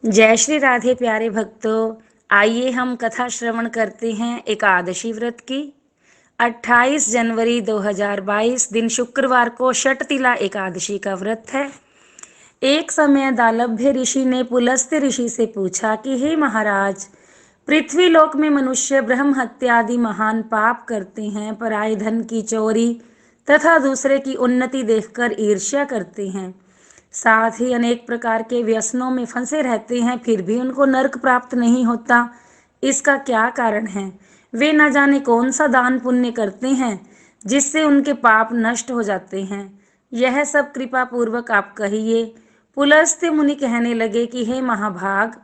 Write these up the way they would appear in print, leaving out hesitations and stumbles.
जय श्री राधे प्यारे भक्तों। आइए हम कथा श्रवण करते हैं एकादशी व्रत की। 28 जनवरी 2022 दिन शुक्रवार को षटतिला एकादशी का व्रत है। एक समय दालभ्य ऋषि ने पुलस्त्य ऋषि से पूछा कि हे महाराज, पृथ्वी लोक में मनुष्य ब्रह्म हत्या आदि महान पाप करते हैं, पराये धन की चोरी तथा दूसरे की उन्नति देखकर ईर्ष्या करते हैं, साथ ही अनेक प्रकार के व्यसनों में फंसे रहते हैं, फिर भी उनको नरक प्राप्त नहीं होता। इसका क्या कारण है? वे न जाने कौन सा दान पुण्य करते हैं जिससे उनके पाप नष्ट हो जाते हैं। यह सब कृपा पूर्वक आप कहिए। पुलस्त्य मुनि कहने लगे कि हे महाभाग,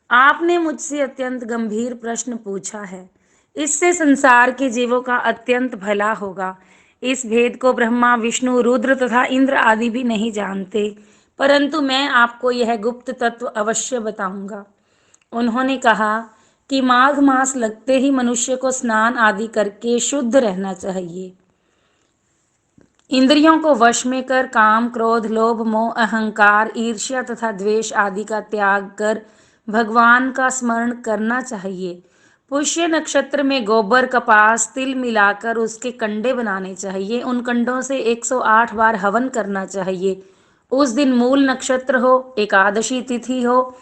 आपने मुझसे अत्यंत गंभीर प्रश्न पूछा है। इससे संसार के जीवों का अत्यंत भला होगा। इस भेद को ब्रह्मा, विष्णु, रुद्र तथा इंद्र आदि भी नहीं जानते, परंतु मैं आपको यह गुप्त तत्व अवश्य बताऊंगा। उन्होंने कहा कि माघ मास लगते ही मनुष्य को स्नान आदि करके शुद्ध रहना चाहिए। इंद्रियों को वश में कर काम, क्रोध, लोभ, मोह, अहंकार, ईर्ष्या तथा द्वेष आदि का त्याग कर भगवान का स्मरण करना चाहिए। पुष्य नक्षत्र में गोबर, कपास, तिल मिलाकर उसके कंडे बनाने चाहिए। उन कंडों से 108 बार हवन करना चाहिए। उस दिन मूल नक्षत्र हो, एकादशी तिथि हो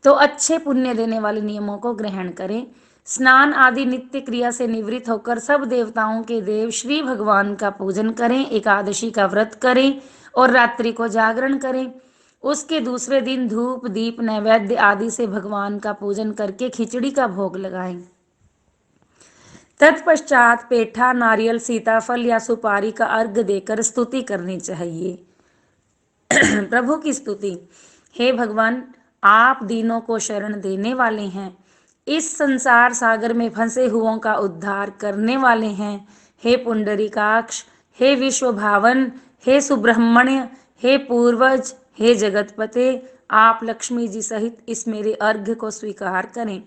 तो अच्छे पुण्य देने वाले नियमों को ग्रहण करें। स्नान आदि नित्य क्रिया से निवृत्त होकर सब देवताओं के देव श्री भगवान का पूजन करें, एकादशी का व्रत करें और रात्रि को जागरण करें। उसके दूसरे दिन धूप, दीप, नैवेद्य आदि से भगवान का पूजन करके खिचड़ी का भोग लगाएं। तत्पश्चात पेठा, नारियल, सीताफल या सुपारी का अर्घ्य देकर स्तुति करनी चाहिए। प्रभु की स्तुति। हे भगवान, आप दीनों को शरण देने वाले हैं, इस संसार सागर में फंसे हुओं का उद्धार करने वाले हैं। हे पुंडरीकाक्ष, हे विश्वभावन, हे सुब्रह्मण्य, हे पूर्वज, हे जगतपते, आप लक्ष्मी जी सहित इस मेरे अर्घ्य को स्वीकार करें।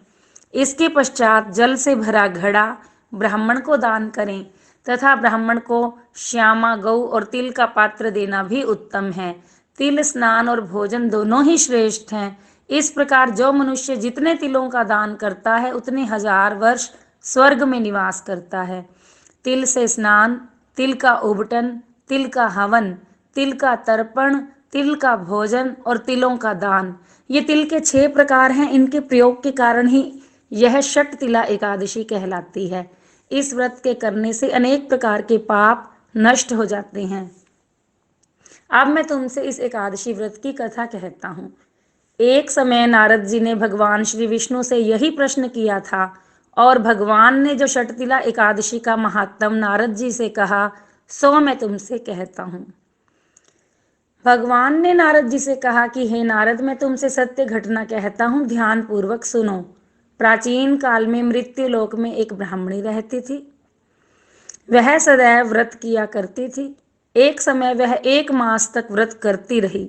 इसके पश्चात जल से भरा घड़ा ब्राह्मण को दान करें तथा ब्राह्मण को श्यामा गौ और तिल का पात्र देना भी उत्तम है। तिल स्नान और भोजन दोनों ही श्रेष्ठ हैं। इस प्रकार जो मनुष्य जितने तिलों का दान करता है उतने 1000 वर्ष स्वर्ग में निवास करता है। तिल से स्नान, तिल का उबटन, तिल का हवन, तिल का तर्पण, तिल का भोजन और तिलों का दान, ये तिल के 6 प्रकार हैं। इनके प्रयोग के कारण ही यह षटतिला एकादशी कहलाती है। इस व्रत के करने से अनेक प्रकार के पाप नष्ट हो जाते हैं। अब मैं तुमसे इस एकादशी व्रत की कथा कहता हूँ। एक समय नारद जी ने भगवान श्री विष्णु से यही प्रश्न किया था और भगवान ने जो षटतिला एकादशी का महात्म नारद जी से कहा, सो मैं तुमसे कहता हूँ। भगवान ने नारद जी से कहा कि हे नारद, मैं तुमसे सत्य घटना कहता हूँ, ध्यान पूर्वक सुनो। प्राचीन काल में मृत्यु लोक में एक ब्राह्मणी रहती थी। वह सदैव व्रत किया करती थी। एक समय वह 1 मास तक व्रत करती रही।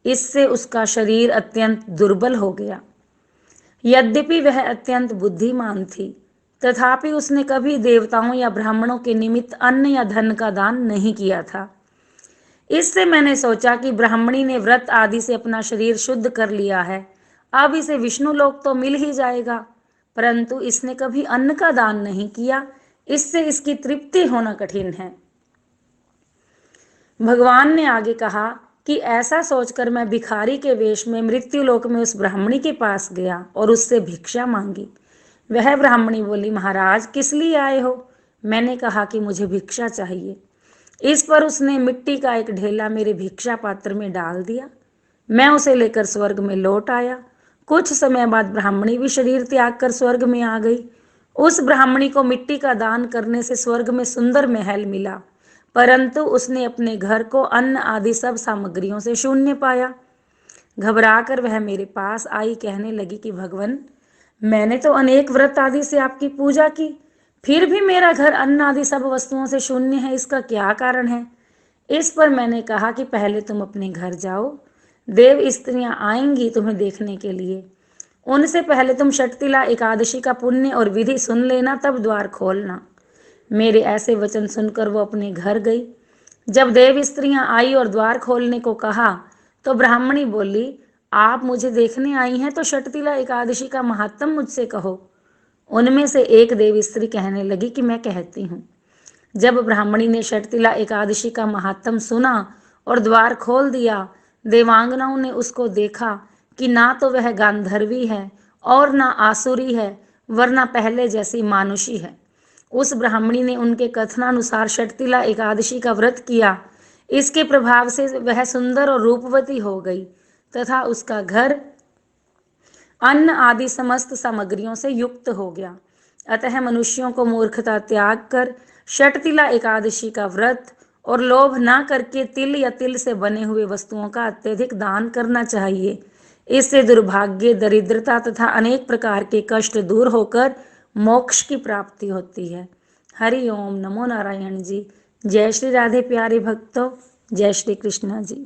इससे उसका शरीर अत्यंत दुर्बल हो गया। यद्यपि वह अत्यंत बुद्धिमान थी, तथापि उसने कभी देवताओं या ब्राह्मणों के निमित्त अन्न या धन का दान नहीं किया था। इससे मैंने सोचा कि ब्राह्मणी ने व्रत आदि से अपना शरीर शुद्ध कर लिया है, अब इसे विष्णु लोक तो मिल ही जाएगा। परंतु इसने कभी अन्न का दान नहीं किया, इससे इसकी तृप्ति होना कठिन है। भगवान ने आगे कहा कि ऐसा सोचकर मैं भिखारी के वेश में मृत्यु लोक में उस ब्राह्मणी के पास गया और उससे भिक्षा मांगी। वह ब्राह्मणी बोली, महाराज किस लिए आए हो? मैंने कहा कि मुझे भिक्षा चाहिए। इस पर उसने मिट्टी का एक ढेला मेरे भिक्षा पात्र में डाल दिया। मैं उसे लेकर स्वर्ग में लौट आया। कुछ समय बाद ब्राह्मणी भी शरीर त्याग कर स्वर्ग में आ गई। उस ब्राह्मणी को मिट्टी का दान करने से स्वर्ग में सुंदर महल मिला, परंतु उसने अपने घर को अन्न आदि सब सामग्रियों से शून्य पाया। घबराकर वह मेरे पास आई, कहने लगी कि भगवान, मैंने तो अनेक व्रत आदि से आपकी पूजा की, फिर भी मेरा घर अन्न आदि सब वस्तुओं से शून्य है, इसका क्या कारण है? इस पर मैंने कहा कि पहले तुम अपने घर जाओ, देव स्त्रियां आएंगी तुम्हें देखने के लिए। उनसे पहले तुम षटतिला एकादशी का पुण्य और विधि सुन लेना, तब द्वार खोलना। मेरे ऐसे वचन सुनकर वो अपने घर गई। जब देव स्त्रियां आई और द्वार खोलने को कहा तो ब्राह्मणी बोली, आप मुझे देखने आई हैं तो षटतिला एकादशी का महात्म मुझसे कहो। उनमें से एक देव स्त्री कहने लगी कि मैं कहती हूँ। जब ब्राह्मणी ने षटतिला एकादशी का महात्म सुना और द्वार खोल दिया, देवांगनाओं ने उसको देखा कि ना तो वह गांधर्वी है और ना आसुरी है, वरना पहले जैसी मानुषी है। उस ब्राह्मणी ने उनके कथनानुसार षटतिला एकादशी का व्रत किया। इसके प्रभाव से वह सुंदर और रूपवती हो गई तथा उसका घर अन्न आदि समस्त सामग्रियों से युक्त हो गया। अतः मनुष्यों को मूर्खता त्याग कर षटतिला एकादशी का व्रत और लोभ ना करके तिल या तिल से बने हुए वस्तुओं का अत्यधिक दान करना चाहिए। इससे दुर्भाग्य, दरिद्रता तथा अनेक प्रकार के कष्ट दूर होकर मोक्ष की प्राप्ति होती है। हरि ओम, नमो नारायण जी। जय श्री राधे प्यारे भक्तों, जय श्री कृष्ण जी।